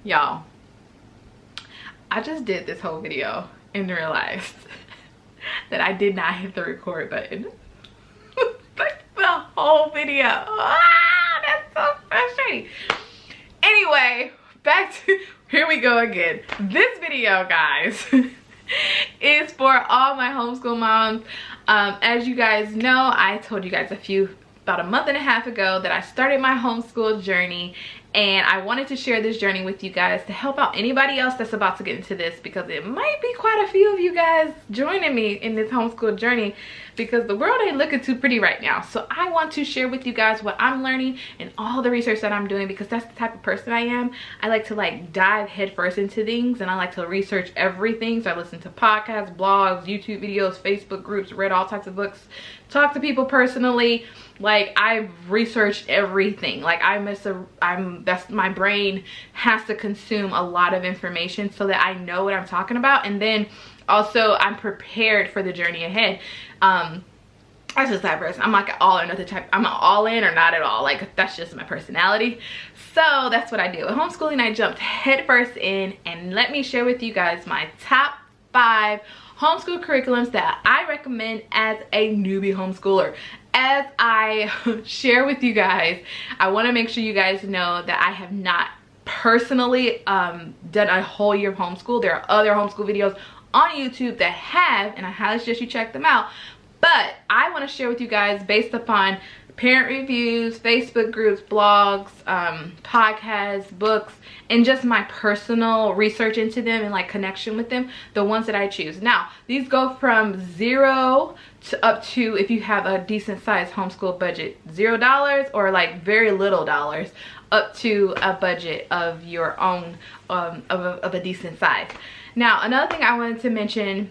Y'all, I just did this whole video and realized that I did not hit the record button. Like the whole video. Ah, that's so frustrating. Anyway, back to, here we go again. This video, guys, is for all my homeschool moms. As you guys know, I told you guys about a month and a half ago that I started my homeschool journey, and I wanted to share this journey with you guys to help out anybody else that's about to get into this, because it might be quite a few of you guys joining me in this homeschool journey, because the world ain't looking too pretty right now. So I want to share with you guys what I'm learning and all the research that I'm doing, because that's the type of person I am. I like to like dive headfirst into things, and I like to research everything. So I listen to podcasts, blogs, YouTube videos, Facebook groups, read all types of books, talk to people personally. Like, I've researched everything. Like, that's my brain has to consume a lot of information so that I know what I'm talking about, and then also I'm prepared for the journey ahead. That's just that person. I'm like an all or nothing type. I'm an all in or not at all. Like, that's just my personality. So that's what I do with homeschooling. I jumped headfirst in, and let me share with you guys my top 5 homeschool curriculums that I recommend as a newbie homeschooler. As I share with you guys, I want to make sure you guys know that I have not personally done a whole year of homeschool. There are other homeschool videos on YouTube that have, and I highly suggest you check them out. But I want to share with you guys based upon parent reviews, Facebook groups, blogs, podcasts, books, and just my personal research into them and like connection with them, the ones that I choose. Now, these go from 0 to up to, if you have a decent sized homeschool budget, $0 or like very little dollars, up to a budget of your own, of a decent size. Now, another thing I wanted to mention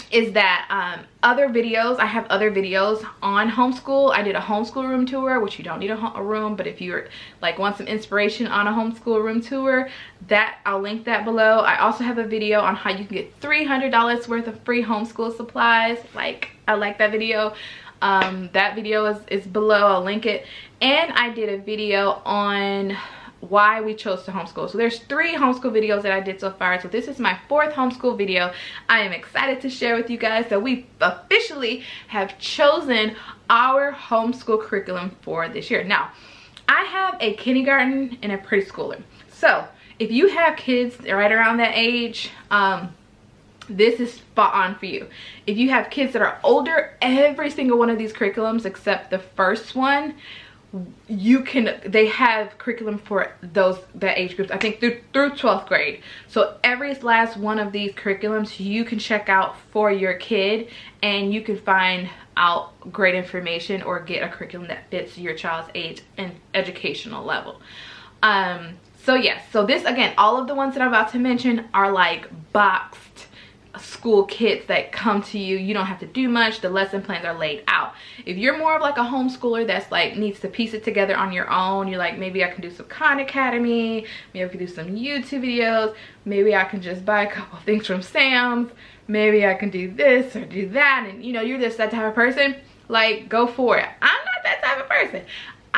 is that other videos, I have other videos on homeschool. I did a homeschool room tour, which you don't need a room, but if you're like want some inspiration on a homeschool room tour, that I'll link that below. I also have a video on how you can get $300 worth of free homeschool supplies. Like, I like that video. That video is below. I'll link it. And I did a video on why we chose to homeschool. So there's 3 homeschool videos that I did so far. So this is my 4th homeschool video. I am excited to share with you guys that we officially have chosen our homeschool curriculum for this year. Now, I have a kindergarten and a preschooler. So if you have kids right around that age, this is spot on for you. If you have kids that are older, every single one of these curriculums except the first one, they have curriculum for that age groups, I think through 12th grade. So every last one of these curriculums you can check out for your kid, and you can find out great information or get a curriculum that fits your child's age and educational level. So yes, so this, again, all of the ones that I'm about to mention are like boxed school kits that come to you. You don't have to do much. The lesson plans are laid out. If you're more of like a homeschooler that's like needs to piece it together on your own, you're like, maybe I can do some Khan Academy, maybe I can do some YouTube videos, maybe I can just buy a couple things from Sam's, maybe I can do this or do that, and you know, you're just that type of person, like, go for it. I'm not that type of person.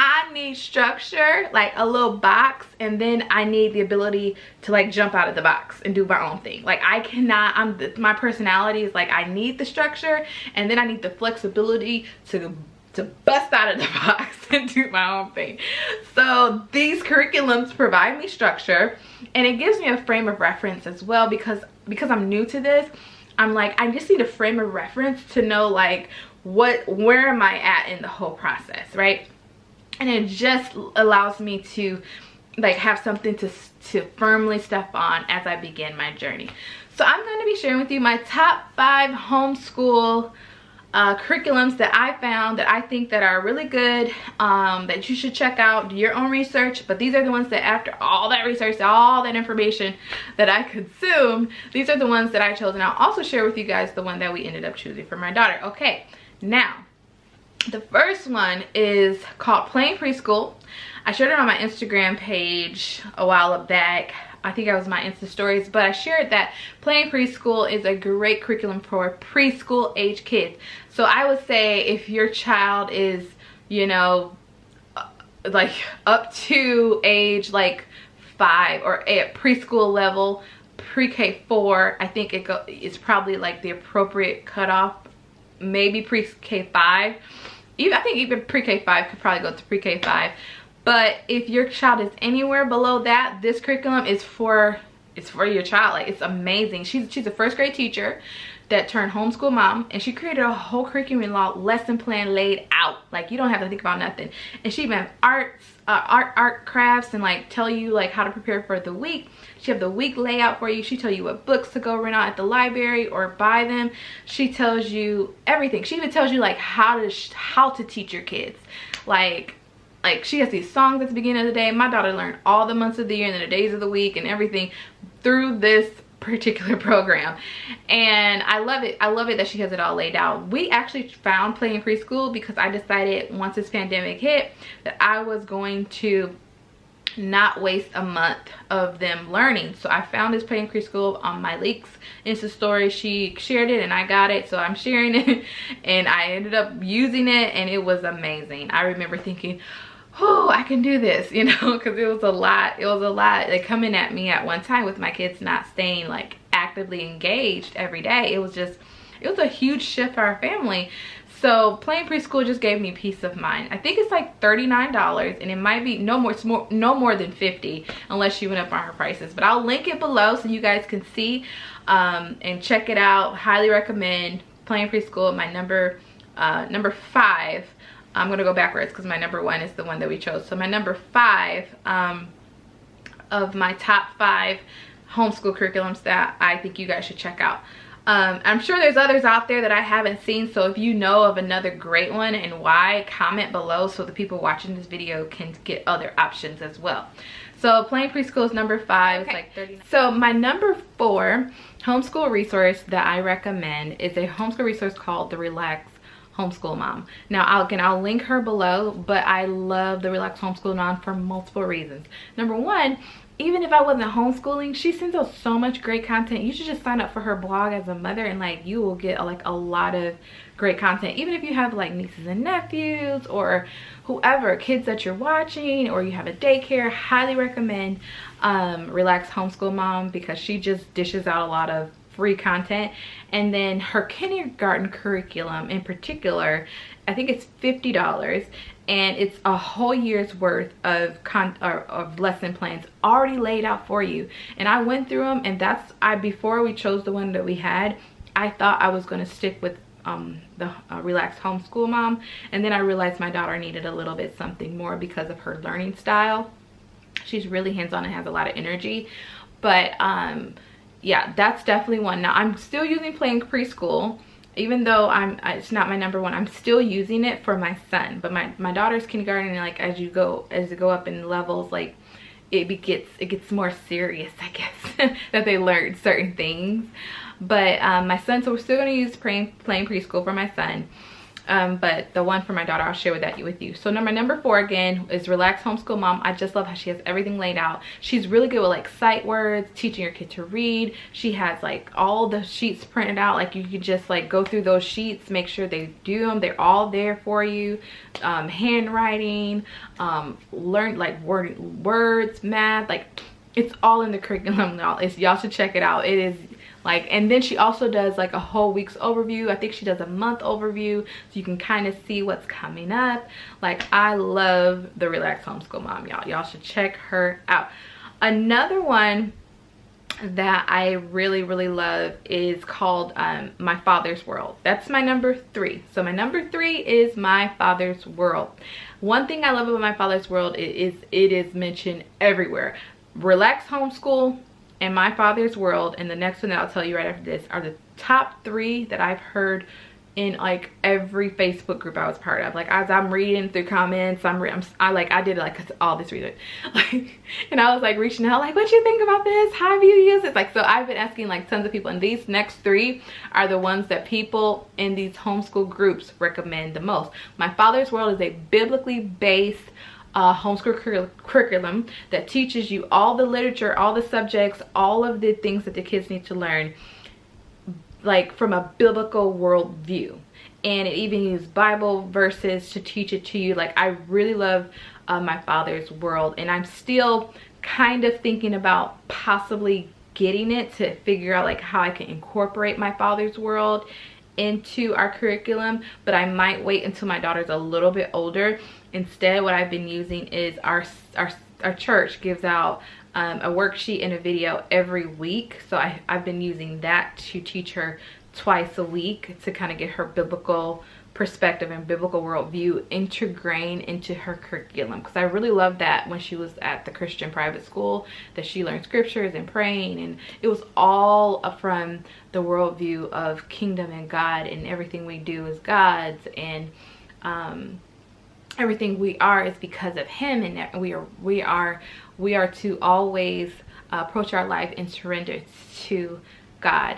I need structure, like a little box, and then I need the ability to like jump out of the box and do my own thing. Like, I cannot, my personality is like, I need the structure, and then I need the flexibility to bust out of the box and do my own thing. So these curriculums provide me structure, and it gives me a frame of reference as well, because I'm new to this. I'm like, I just need a frame of reference to know like where am I at in the whole process, right? And it just allows me to like have something to firmly step on as I begin my journey. So I'm going to be sharing with you my top 5 homeschool curriculums that I found that I think that are really good, that you should check out, do your own research. But these are the ones that, after all that research, all that information that I consumed, these are the ones that I chose, and I'll also share with you guys the one that we ended up choosing for my daughter. Okay, now the first one is called Plain Preschool. I shared it on my Instagram page a while back. I think it was my Insta stories, but I shared that Plain Preschool is a great curriculum for preschool age kids. So I would say if your child is, you know, like up to age like 5 or at preschool level, pre-K 4, I think it's probably like the appropriate cutoff. Maybe pre-K 5. I think even pre-K 5 could probably go to pre-K 5. But if your child is anywhere below that, this curriculum is for your child. Like, it's amazing. She's a first grade teacher that turned homeschool mom, and she created a whole curriculum lesson plan laid out. Like, you don't have to think about nothing. And she even art crafts and like tell you like how to prepare for the week. She have the week layout for you. She tell you what books to go rent out at the library or buy them. She tells you everything. She even tells you like how to teach your kids. Like she has these songs at the beginning of the day. My daughter learned all the months of the year and the days of the week and everything through this particular program, and I love it. I love it that she has it all laid out. We actually found Play in Preschool because I decided once this pandemic hit that I was going to not waste a month of them learning. So I found this Play in Preschool on my Leaks Insta story. She shared it and I got it, so I'm sharing it, and I ended up using it, and it was amazing. I remember thinking, oh, I can do this, you know, because it was a lot like coming at me at one time with my kids not staying like actively engaged every day. It was a huge shift for our family. So Play in Preschool just gave me peace of mind. I think it's like $39, and it might be no more than $50 unless she went up on her prices. But I'll link it below so you guys can see and check it out. Highly recommend Play in Preschool. My number 5. I'm gonna go backwards because my number 1 is the one that we chose. So my number 5 of my top 5 homeschool curriculums that I think you guys should check out. I'm sure there's others out there that I haven't seen, so if you know of another great one and why, comment below so the people watching this video can get other options as well. So Play in Preschool is number 5. Okay. It's like 39. So my number 4 homeschool resource that I recommend is a homeschool resource called the Relaxed Homeschool Mom. Now I'll link her below, but I love the Relaxed Homeschool Mom for multiple reasons. Number 1, even if I wasn't homeschooling, she sends out so much great content. You should just sign up for her blog as a mother, and like you will get like a lot of great content. Even if you have like nieces and nephews or whoever, kids that you're watching, or you have a daycare, highly recommend Relaxed Homeschool Mom because she just dishes out a lot of free content. And then her kindergarten curriculum in particular, I think it's $50, and it's a whole year's worth of lesson plans already laid out for you. And I went through them, and before we chose the one that we had, I thought I was going to stick with the Relaxed Homeschool Mom, and then I realized my daughter needed a little bit something more because of her learning style. She's really hands-on and has a lot of energy, but yeah, that's definitely one. Now I'm still using Play in Preschool, even though it's not my number 1. I'm still using it for my son, but my daughter's kindergarten, like as you go up in levels, like it gets more serious, I guess, that they learn certain things. But my son, so we're still going to use Play in Preschool for my son. But the one for my daughter, I'll share with you. So my number 4 again is Relaxed Homeschool Mom. I just love how she has everything laid out. She's really good with like sight words, teaching your kid to read. She has like all the sheets printed out. Like you could just like go through those sheets, make sure they do them. They're all there for you. Handwriting, learn like words, math, like it's all in the curriculum. Y'all should check it out. It is like, and then she also does like a whole week's overview. I think she does a month overview, so you can kind of see what's coming up. Like, I love the Relaxed Homeschool Mom, y'all should check her out. Another one that I really love is called My Father's World. That's my number 3. So my number 3 is My Father's World. One thing I love about My Father's World is it is mentioned everywhere. Relaxed Homeschool and My Father's World, and the next one that I'll tell you right after this, are the top 3 that I've heard in like every Facebook group I was part of. Like as I'm reading through comments, I did like all this read it, like, and I was like reaching out like, what you think about this? How have you used it? Like, so I've been asking like tons of people, and these next 3 are the ones that people in these homeschool groups recommend the most. My Father's World is a biblically based homeschool curriculum that teaches you all the literature, all the subjects, all of the things that the kids need to learn, like from a biblical worldview. And it even uses Bible verses to teach it to you. Like, I really love My Father's World, and I'm still kind of thinking about possibly getting it to figure out like how I can incorporate my father's world into our curriculum, but I might wait until my daughter's a little bit older. Instead, what I've been using is our church gives out a worksheet and a video every week. So I've been using that to teach her twice a week to kind of get her biblical perspective and biblical worldview integrated into her curriculum, because I really loved that when she was at the Christian private school, that she learned scriptures and praying, and it was all from the worldview of kingdom and God, and everything we do is God's, and everything we are is because of him, and we are to always approach our life and surrender to God.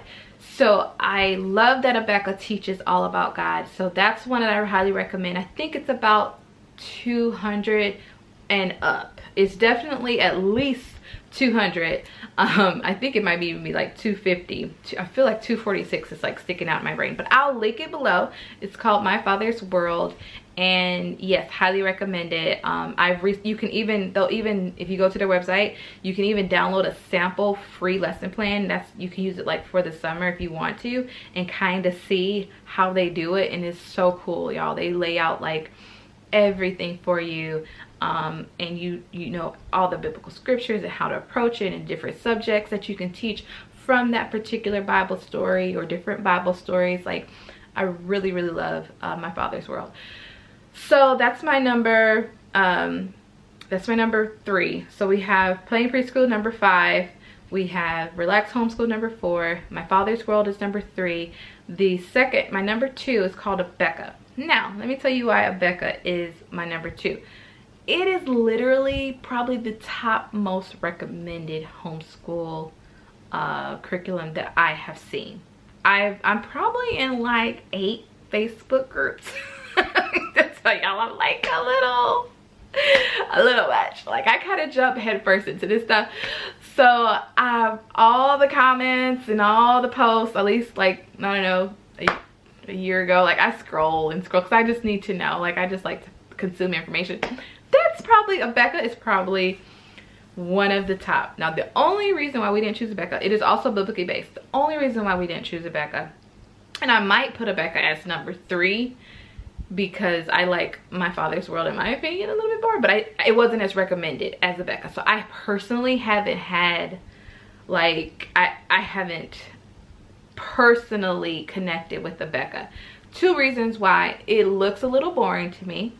So I love that Abeka teaches all about God. So that's one that I highly recommend. I think it's about 200 and up. It's definitely at least 200. I think it might even be like 250. I feel like 246 is like sticking out in my brain, but I'll link it below. It's called My Father's World, and yes, highly recommend it. You can even, if you go to their website, you can even download a sample free lesson plan. You can use it like for the summer if you want to, and kind of see how they do it, and it's so cool, y'all. They lay out like everything for you, and you know all the biblical scriptures and how to approach it, and different subjects that you can teach from that particular Bible story or different Bible stories. Like, I really love My Father's World. So that's my number 3. So we have Plain Preschool number 5, we have Relaxed Homeschool number 4, My Father's World is number 3. My number 2 is called Abeka. Now let me tell you why Abeka is my number 2. It is literally probably the top most recommended homeschool curriculum that I have seen. I'm probably in like 8 Facebook groups. To tell y'all, I'm like a little much. Like, I kind of jump headfirst into this stuff. So all the comments and all the posts, at least like, I don't know, a year ago, like I scroll because I just need to know. Like, I just like to consume information. That's probably, Abeka is probably one of the top. Now, the only reason why we didn't choose Abeka, it is also biblically based. The only reason why we didn't choose Abeka, and I might put Abeka as number 3, because I like My Father's World, in my opinion, a little bit more, but it wasn't as recommended as Abeka. So I personally haven't had, like, I haven't personally connected with Abeka. 2 reasons why: it looks a little boring to me.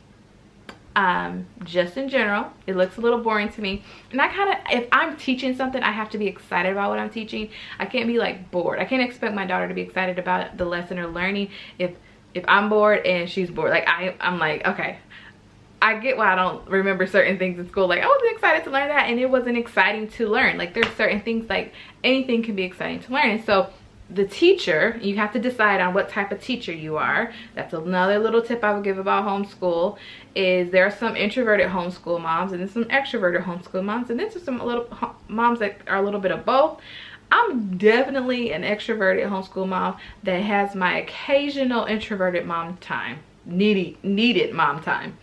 Just in general, it looks a little boring to me, and I kind of, if I'm teaching something, I have to be excited about what I'm teaching. I can't be like bored. I can't expect my daughter to be excited about the lesson or learning if I'm bored and she's bored. Like, I'm like, okay, I get why I don't remember certain things in school. Like, I wasn't excited to learn that, and it wasn't exciting to learn. Like, there's certain things, like anything can be exciting to learn. And so the teacher, you have to decide on what type of teacher you are. That's another little tip I would give about homeschool, is there are some introverted homeschool moms and there's some extroverted homeschool moms, and then there's some little moms that are a little bit of both. I'm definitely an extroverted homeschool mom that has my occasional introverted mom time, needed mom time.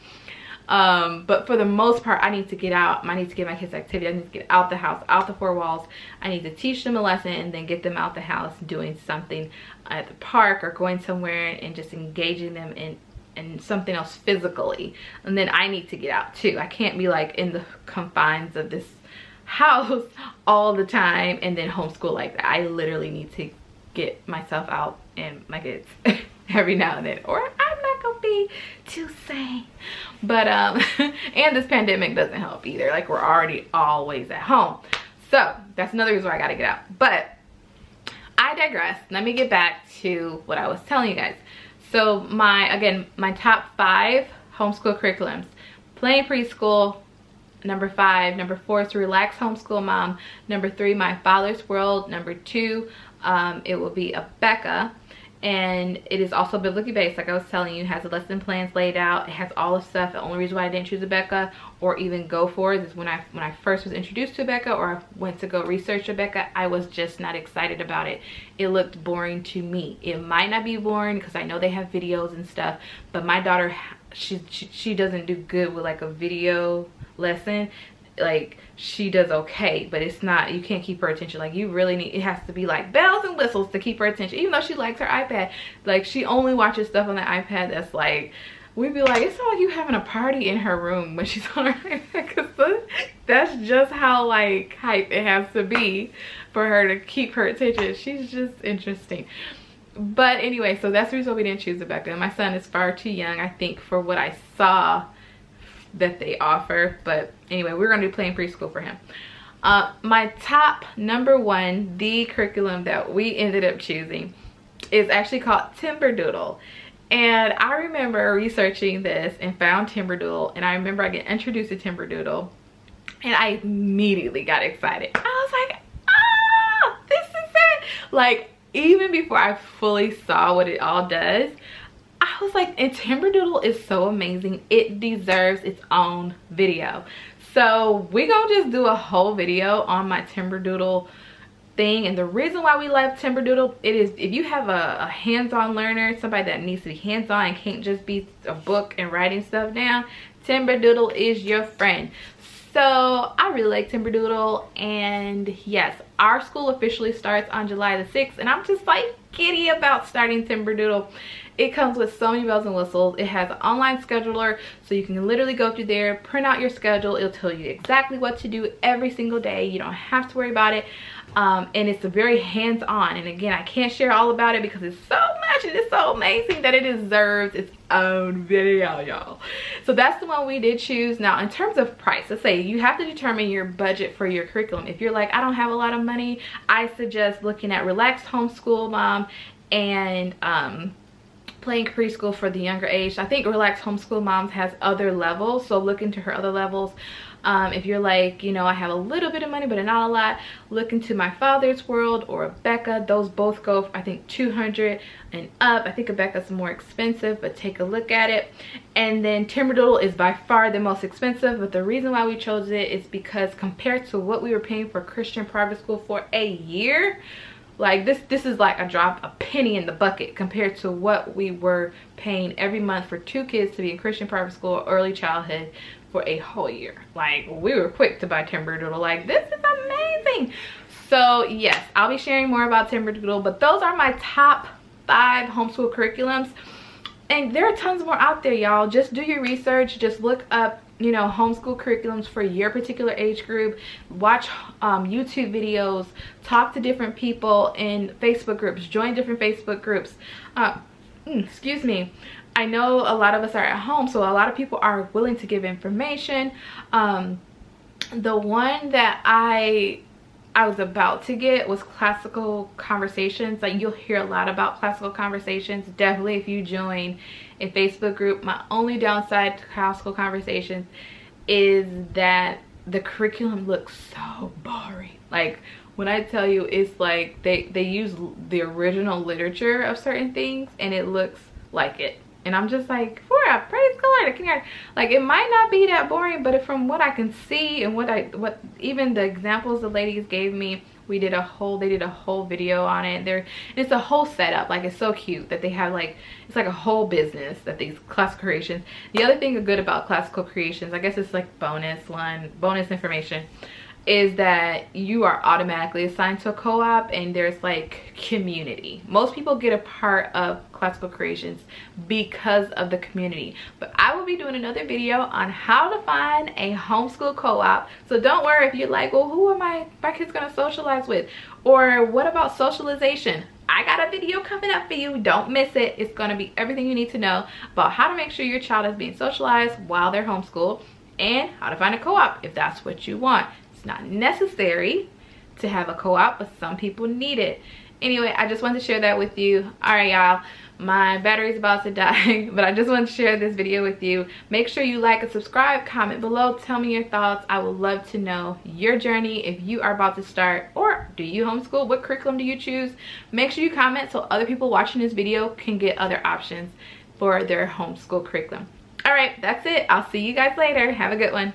But for the most part, I need to get out. I need to get my kids activity. I need to get out the house, out the 4 walls. I need to teach them a lesson and then get them out the house doing something at the park or going somewhere and just engaging them in something else physically. And then I need to get out too. I can't be like in the confines of this house all the time and then homeschool like that. I literally need to get myself out and my kids every now and then, or I'm not gonna be too sane. But and this pandemic doesn't help either. Like, we're already always at home, so that's another reason why I gotta get out. But I digress. Let me get back to what I was telling you guys. So my top 5 homeschool curriculums: Plain Preschool, number 5. Number 4 is Relaxed Homeschool Mom. Number 3, My Father's World. Number 2, it will be Abeka, and it is also biblically based. Like I was telling you, it has the lesson plans laid out. It has all the stuff. The only reason why I didn't choose Abeka or even go for it is when I first was introduced to Abeka, or I went to go research Abeka, I was just not excited about it. It looked boring to me. It might not be boring because I know they have videos and stuff, but my daughter, she doesn't do good with like a video lesson. like she does okay, but it's not, you can't keep her attention. Like you really need, it has to be like bells and whistles to keep her attention. Even though she likes her iPad, like she only watches stuff on the iPad that's like, we'd be like, it's not like you having a party in her room when she's on her iPad, because that's just how like hype it has to be for her to keep her attention. She's just interesting. But anyway, so that's the reason we didn't choose Abeka. My son is far too young, I think, for what I saw that they offer. But anyway, we're going to be playing preschool for him. My top #1, the curriculum that we ended up choosing, is actually called Timberdoodle. And I remember researching this and found Timberdoodle, and I remember I get introduced to Timberdoodle and I immediately got excited. I was like, ah, this is it. Like, even before I fully saw what it all does, I was like, and Timberdoodle is so amazing. It deserves its own video. So we're gonna just do a whole video on my Timberdoodle thing. And the reason why we love Timberdoodle, it is if you have a hands-on learner, somebody that needs to be hands-on and can't just be a book and writing stuff down, Timberdoodle is your friend. So I really like Timberdoodle, and yes, our school officially starts on July the 6th, and I'm just like giddy about starting Timberdoodle. It comes with so many bells and whistles. It has an online scheduler, so you can literally go through there, print out your schedule. It'll tell you exactly what to do every single day. You don't have to worry about it. And it's a very hands-on, and again, I can't share all about it because it's so much and it's so amazing that it deserves its own video, y'all. So that's the one we did choose. Now, in terms of price, let's say you have to determine your budget for your curriculum. If you're like, I don't have a lot of money, I suggest looking at Relaxed Homeschool Mom and Playing Preschool for the younger age. I think Relaxed Homeschool Moms has other levels, so look into her other levels. If you're like, you know, I have a little bit of money but not a lot, look into My Father's World or Abeka. Those both go, I think, $200 and up. I think Abeka's more expensive, but take a look at it. And then Timberdoodle is by far the most expensive, but the reason why we chose it is because compared to what we were paying for Christian private school for a year, like this is like a penny in the bucket compared to what we were paying every month for 2 kids to be in Christian private school or early childhood for a whole year. Like, we were quick to buy Timberdoodle. Like, this is amazing. So yes, I'll be sharing more about Timberdoodle, but those are my top 5 homeschool curriculums, and there are tons more out there, y'all. Just do your research. Just look up, you know, homeschool curriculums for your particular age group. Watch YouTube videos, talk to different people in Facebook groups, join different Facebook groups. Excuse me. I know a lot of us are at home, so a lot of people are willing to give information. The one that I was about to get was Classical Conversations. Like, you'll hear a lot about Classical Conversations. Definitely if you join a Facebook group. My only downside to Classical Conversations is that the curriculum looks so boring. Like, when I tell you, it's like they use the original literature of certain things and it looks like it. And I'm just like, praise God, like, it might not be that boring, but from what I can see and what even the examples the ladies gave me, they did a whole video on it. It's a whole setup. Like, it's so cute that they have, like, it's like a whole business that these classical creations. The other thing good about classical creations, I guess it's like bonus information, is that you are automatically assigned to a co-op, and there's like community. Most people get a part of Classical Creations because of the community, but I will be doing another video on how to find a homeschool co-op. So don't worry if you're like, well, who are my kids gonna socialize with, or what about socialization? I got a video coming up for you. Don't miss it. It's gonna be everything you need to know about how to make sure your child is being socialized while they're homeschooled, and how to find a co-op if that's what you want. It's not necessary to have a co-op, but some people need it. Anyway, I just wanted to share that with you. All right, y'all, my battery's about to die, but I just wanted to share this video with you. Make sure you like and subscribe, comment below, tell me your thoughts. I would love to know your journey if you are about to start, or do you homeschool? What curriculum do you choose? Make sure you comment so other people watching this video can get other options for their homeschool curriculum. All right, that's it. I'll see you guys later. Have a good one.